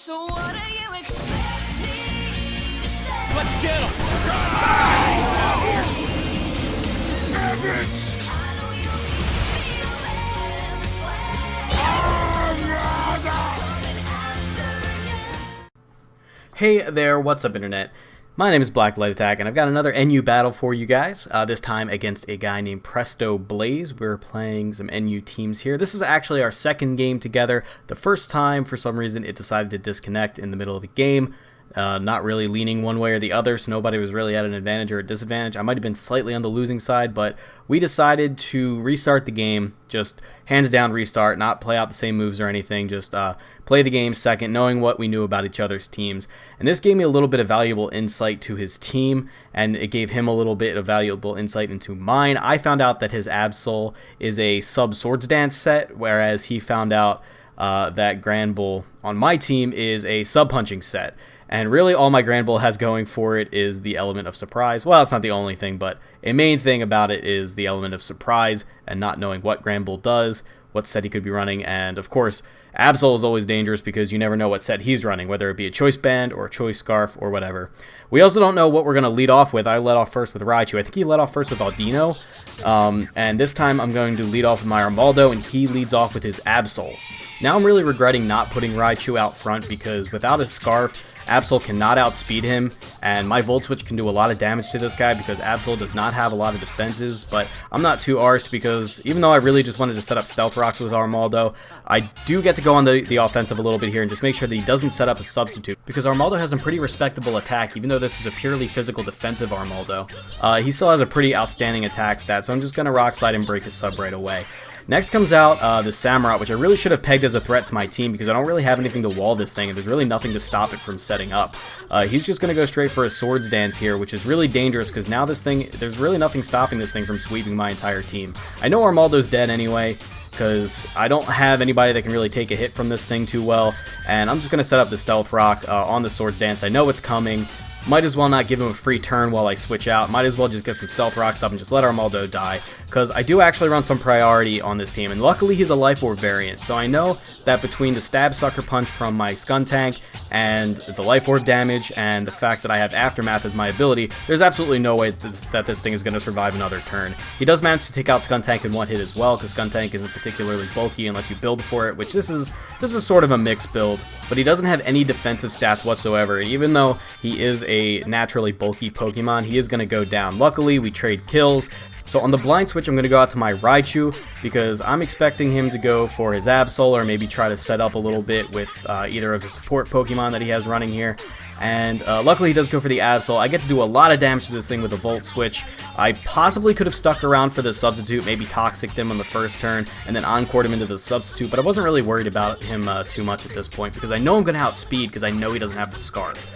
So what do you expect me to say? Let's get him! I know you need to feel this way. Coming after you. Hey there, what's up internet? My name is BlackLightAttack and I've got another NU battle for you guys, this time against a guy named PrestoBlaze. We're playing some NU teams here. This is actually our second game together. The first time, for some reason, it decided to disconnect in the middle of the game. Not really leaning one way or the other, so nobody was really at an advantage or a disadvantage. I might have been slightly on the losing side, but we decided to restart the game, just hands down restart, not play out the same moves or anything, just play the game second, knowing what we knew about each other's teams. And this gave me a little bit of valuable insight to his team, and it gave him a little bit of valuable insight into mine. I found out that his Absol is a sub-Swords Dance set, whereas he found out that Grand Bull on my team is a sub-punching set. And really all my Grand Bull has going for it is the element of surprise. Well, it's not the only thing, but a main thing about it is the element of surprise and not knowing what Grand Bull does, what set he could be running, and of course, Absol is always dangerous because you never know what set he's running, whether it be a Choice Band or a Choice Scarf or whatever. We also don't know what we're going to lead off with. I led off first with Raichu. I think he led off first with Aldino, and this time I'm going to lead off with my Armaldo, and he leads off with his Absol. Now I'm really regretting not putting Raichu out front because without his Scarf, Absol cannot outspeed him, and my Volt Switch can do a lot of damage to this guy because Absol does not have a lot of defensives, but I'm not too arsed because even though I really just wanted to set up Stealth Rocks with Armaldo, I do get to go on the offensive a little bit here and just make sure that he doesn't set up a substitute because Armaldo has some pretty respectable attack, even though this is a purely physical defensive Armaldo. He still has a pretty outstanding attack stat, so I'm just going to Rock Slide and break his sub right away. Next comes out the Samurott, which I really should have pegged as a threat to my team because I don't really have anything to wall this thing, and there's really nothing to stop it from setting up. He's just going to go straight for a Swords Dance here, which is really dangerous because now this thing, there's really nothing stopping this thing from sweeping my entire team. I know Armaldo's dead anyway because I don't have anybody that can really take a hit from this thing too well, and I'm just going to set up the Stealth Rock on the Swords Dance. I know it's coming. Might as well not give him a free turn while I switch out. Might as well just get some Stealth Rocks up and just let Armaldo die. Because I do actually run some priority on this team. And luckily he's a Life Orb variant. So I know that between the Stab Sucker Punch from my Skuntank and the Life Orb damage and the fact that I have Aftermath as my ability, there's absolutely no way that this thing is going to survive another turn. He does manage to take out Skuntank in one hit as well, because Skuntank isn't particularly bulky unless you build for it, which this is sort of a mixed build. But he doesn't have any defensive stats whatsoever. Even though he is a naturally bulky Pokemon, he is going to go down. Luckily, we trade kills. So on the blind switch, I'm going to go out to my Raichu because I'm expecting him to go for his Absol or maybe try to set up a little bit with either of the support Pokemon that he has running here. And luckily he does go for the Absol. I get to do a lot of damage to this thing with a Volt Switch. I possibly could have stuck around for the substitute, maybe Toxic'd him on the first turn, and then Encored him into the substitute, but I wasn't really worried about him too much at this point because I know I'm going to outspeed because I know he doesn't have the Scarf.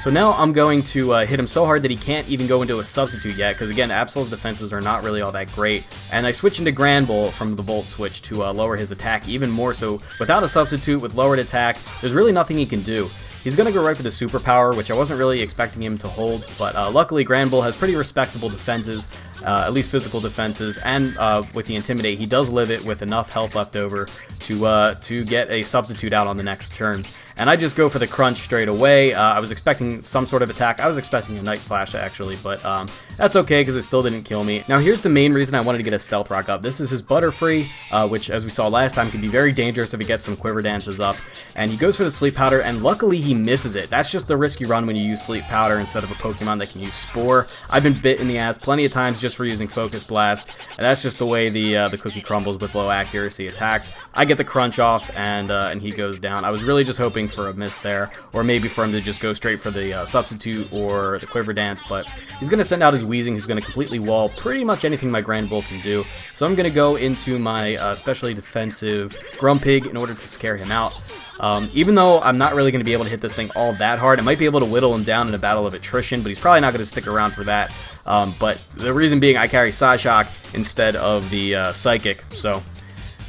So now I'm going to hit him so hard that he can't even go into a substitute yet, because again, Absol's defenses are not really all that great. And I switch into Grand Bull from the Volt Switch to lower his attack even more. So without a substitute, with lowered attack, there's really nothing he can do. He's going to go right for the Superpower, which I wasn't really expecting him to hold, but luckily Grand Bull has pretty respectable defenses, at least physical defenses, and with the Intimidate, he does live it with enough health left over to get a substitute out on the next turn. And I just go for the Crunch straight away. I was expecting some sort of attack. I was expecting a Night Slash, actually, but that's okay because it still didn't kill me. Now, here's the main reason I wanted to get a Stealth Rock up. This is his Butterfree, which, as we saw last time, can be very dangerous if he gets some Quiver Dances up. And he goes for the Sleep Powder, and luckily he misses it. That's just the risk you run when you use Sleep Powder instead of a Pokemon that can use Spore. I've been bit in the ass plenty of times just for using Focus Blast, and that's just the way the cookie crumbles with low accuracy attacks. I get the Crunch off, and he goes down. I was really just hoping for a miss there, or maybe for him to just go straight for the substitute or the Quiver Dance, but he's going to send out his Weezing, who's going to completely wall pretty much anything my Grand Bull can do. So I'm going to go into my specially defensive Grumpig in order to scare him out. Even though I'm not really going to be able to hit this thing all that hard, I might be able to whittle him down in a battle of attrition, but he's probably not going to stick around for that. But the reason being I carry Psyshock instead of the Psychic, so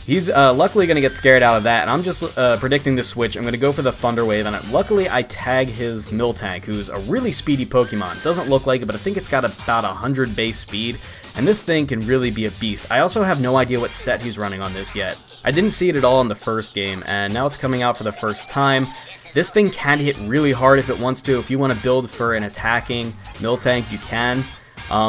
he's luckily going to get scared out of that, and I'm just predicting the switch. I'm going to go for the Thunder Wave, and luckily I tag his Miltank, who's a really speedy Pokemon. Doesn't look like it, but I think it's got about 100 base speed, and this thing can really be a beast. I also have no idea what set he's running on this yet. I didn't see it at all in the first game, and now it's coming out for the first time. This thing can hit really hard if it wants to. If you want to build for an attacking Miltank, you can.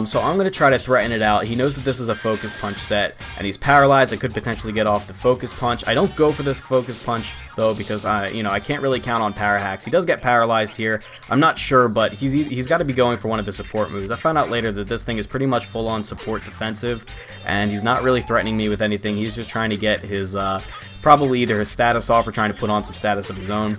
So I'm going to try to threaten it out. He knows that this is a focus punch set, and he's paralyzed. I could potentially get off the focus punch. I don't go for this focus punch, though, because I can't really count on power hacks. He does get paralyzed here. I'm not sure, but he's got to be going for one of his support moves. I found out later that this thing is pretty much full-on support defensive, and he's not really threatening me with anything. He's just trying to get his, probably either his status off or trying to put on some status of his own.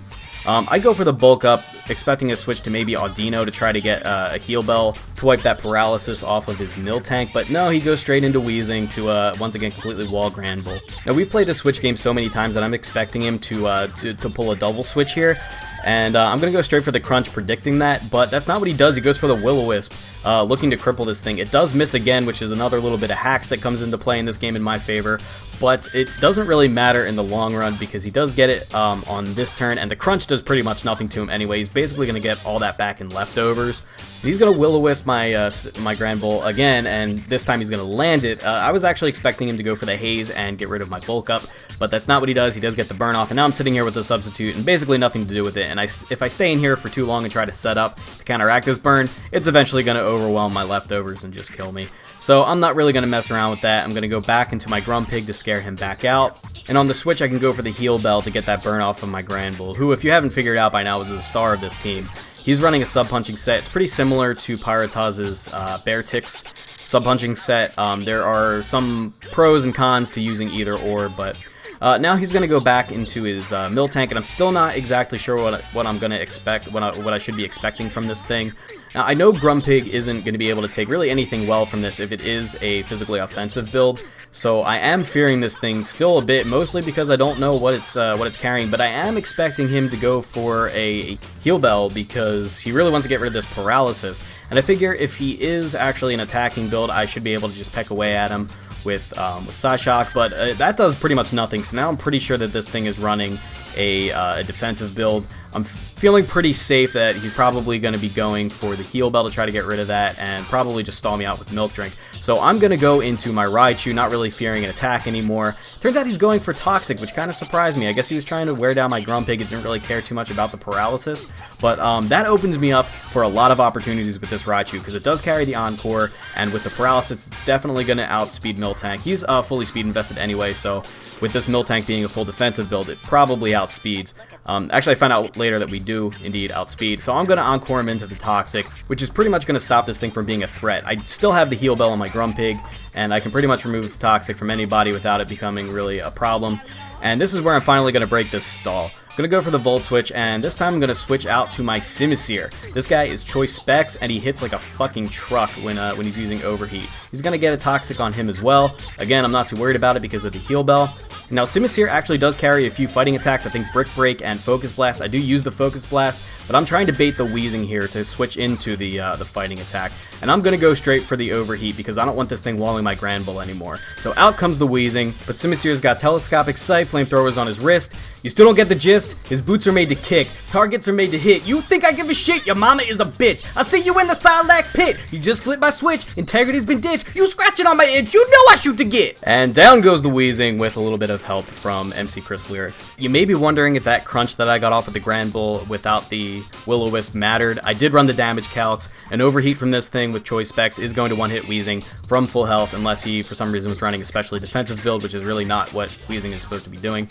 I go for the bulk up, expecting a switch to maybe Audino to try to get a heal bell to wipe that paralysis off of his Miltank, but no, he goes straight into Weezing to once again completely wall Granbull. Now we've played this switch game so many times that I'm expecting him to pull a double switch here, and I'm going to go straight for the crunch, predicting that, but that's not what he does. He goes for the Will-O-Wisp, looking to cripple this thing. It does miss again, which is another little bit of hacks that comes into play in this game in my favor, but it doesn't really matter in the long run because he does get it on this turn, and the crunch does pretty much nothing to him anyway. He's basically going to get all that back in leftovers. He's going to Will-O-Wisp my Granbull again, and this time he's going to land it. I was actually expecting him to go for the haze and get rid of my bulk up, but that's not what he does. He does get the burn off, and now I'm sitting here with the substitute and basically nothing to do with it. And if I stay in here for too long and try to set up to counteract this burn, it's eventually going to overwhelm my leftovers and just kill me. So I'm not really going to mess around with that. I'm going to go back into my Grumpig to scare him back out. And on the switch, I can go for the heal bell to get that burn off of my Granbull, who, if you haven't figured out by now, is the star of this team. He's running a sub-punching set. It's pretty similar to Pyrotas's Beartix sub-punching set. There are some pros and cons to using either or, but now he's going to go back into his Miltank, and I'm still not exactly sure what I'm going to expect, what I should be expecting from this thing. Now, I know Grumpig isn't going to be able to take really anything well from this if it is a physically offensive build, so I am fearing this thing still a bit, mostly because I don't know what it's carrying, but I am expecting him to go for a heal bell because he really wants to get rid of this paralysis, and I figure if he is actually an attacking build, I should be able to just peck away at him with Psyshock, but that does pretty much nothing, so now I'm pretty sure that this thing is running a defensive build. I'm feeling pretty safe that he's probably going to be going for the heal bell to try to get rid of that and probably just stall me out with Milk Drink. So I'm going to go into my Raichu, not really fearing an attack anymore. Turns out he's going for Toxic, which kind of surprised me. I guess he was trying to wear down my Grumpig and didn't really care too much about the paralysis. But that opens me up for a lot of opportunities with this Raichu because it does carry the Encore, and with the paralysis, it's definitely going to outspeed Miltank. He's fully speed invested anyway, so with this Miltank being a full defensive build, it probably outspeeds. Actually, I found out later that we do indeed outspeed, so I'm going to Encore him into the Toxic, which is pretty much going to stop this thing from being a threat. I still have the heal bell on my Grumpig, and I can pretty much remove Toxic from anybody without it becoming really a problem. And this is where I'm finally going to break this stall. I'm going to go for the Volt Switch, and this time I'm going to switch out to my Simisear. This guy is Choice Specs, and he hits like a fucking truck when he's using Overheat. He's going to get a Toxic on him as well. Again, I'm not too worried about it because of the heal bell. Now, Simisear actually does carry a few fighting attacks, I think Brick Break and Focus Blast. I do use the Focus Blast, but I'm trying to bait the Weezing here to switch into the fighting attack. And I'm going to go straight for the Overheat because I don't want this thing walling my Granbull anymore. So out comes the Weezing, but Simisear's got Telescopic Sight, Flamethrowers on his wrist. You still don't get the gist? His boots are made to kick, targets are made to hit. You think I give a shit? Your mama is a bitch. I see you in the Sarlacc pit. You just flipped my switch, integrity's been ditched. You scratching on my itch, you know I shoot to get. And down goes the Weezing with a little bit of help from MC Chris Lyrics. You may be wondering if that crunch that I got off of the Granbull without the Will-O-Wisp mattered. I did run the damage calcs. An Overheat from this thing with Choice Specs is going to one-hit Weezing from full health unless he for some reason was running a specially defensive build, which is really not what Weezing is supposed to be doing.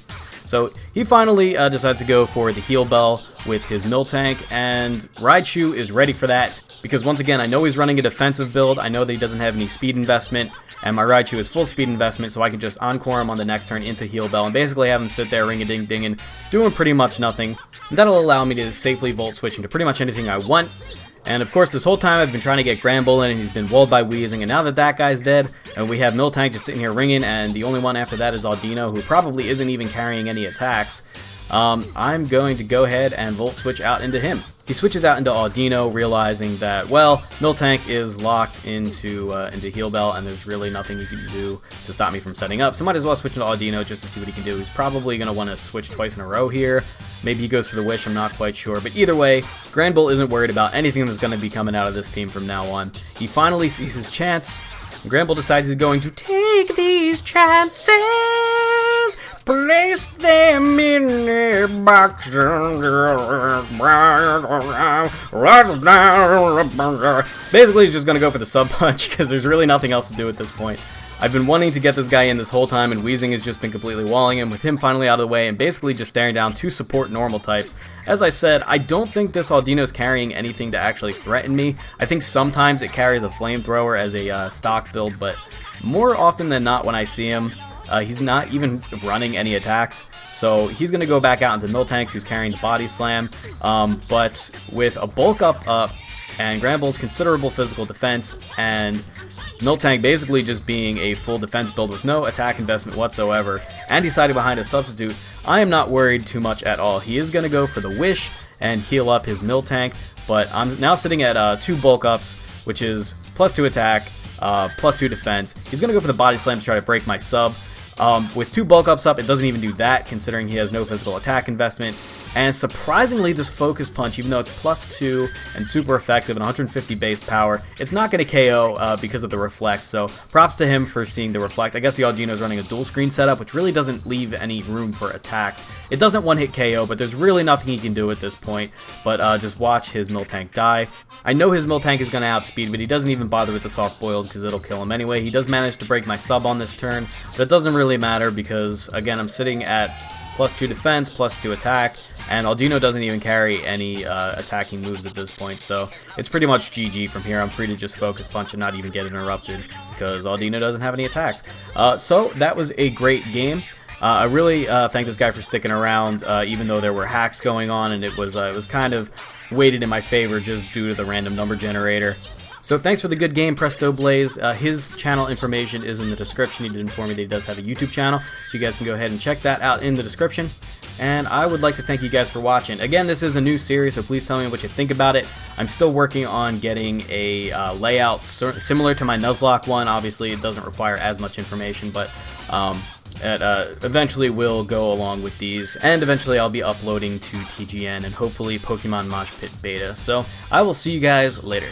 So he finally decides to go for the heal bell with his Miltank, and Raichu is ready for that because once again I know he's running a defensive build. I know that he doesn't have any speed investment, and my Raichu is full speed investment, so I can just Encore him on the next turn into heal bell and basically have him sit there ring-a-ding-dinging, doing pretty much nothing. And that'll allow me to safely Volt Switch into pretty much anything I want. And of course, this whole time I've been trying to get Granbull in, and he's been walled by Weezing, and now that that guy's dead, and we have Miltank just sitting here ringing, and the only one after that is Audino, who probably isn't even carrying any attacks, I'm going to go ahead and Volt Switch out into him. He switches out into Audino, realizing that, well, Miltank is locked into Heal Bell, and there's really nothing he can do to stop me from setting up, so might as well switch into Audino just to see what he can do. He's probably going to want to switch twice in a row here. Maybe he goes for the Wish, I'm not quite sure. But either way, Granbull isn't worried about anything that's going to be coming out of this team from now on. He finally sees his chance, and Granbull decides he's going to take these chances. Place them in a box. Basically, he's just going to go for the sub punch because there's really nothing else to do at this point. I've been wanting to get this guy in this whole time, and Weezing has just been completely walling him, with him finally out of the way and basically just staring down two support normal types. As I said, I don't think this Audino's carrying anything to actually threaten me. I think sometimes it carries a flamethrower as a stock build, but more often than not when I see him, he's not even running any attacks. So he's going to go back out into Miltank, who's carrying the body slam, but with a bulk up and Granbull's considerable physical defense, and Miltank basically just being a full defense build with no attack investment whatsoever, and he's hiding behind a substitute, I am not worried too much at all. He is going to go for the wish and heal up his Miltank, but I'm now sitting at 2 bulk ups, which is +2 attack, +2 defense. He's going to go for the body slam to try to break my sub. With 2 bulk ups up, it doesn't even do that, considering he has no physical attack investment. And surprisingly, this focus punch, even though it's +2 and super effective and 150 base power, it's not going to KO because of the reflect. So props to him for seeing the reflect. I guess the Audino is running a dual screen setup, which really doesn't leave any room for attacks. It doesn't one-hit KO, but there's really nothing he can do at this point. But just watch his Miltank die. I know his Miltank is going to outspeed, but he doesn't even bother with the soft boiled because it'll kill him anyway. He does manage to break my sub on this turn, but it doesn't really matter because, again, I'm sitting at +2 defense, +2 attack, and Audino doesn't even carry any attacking moves at this point, so it's pretty much GG from here. I'm free to just focus punch and not even get interrupted because Audino doesn't have any attacks. So that was a great game. I really thank this guy for sticking around, even though there were hacks going on, and it was kind of weighted in my favor just due to the random number generator. So thanks for the good game, PrestoBlaze. His channel information is in the description. He did inform me that he does have a YouTube channel, so you guys can go ahead and check that out in the description. And I would like to thank you guys for watching. Again, this is a new series, so please tell me what you think about it. I'm still working on getting a layout similar to my Nuzlocke one. Obviously, it doesn't require as much information, but eventually will go along with these, and eventually I'll be uploading to TGN and hopefully Pokemon Mosh Pit Beta. So I will see you guys later.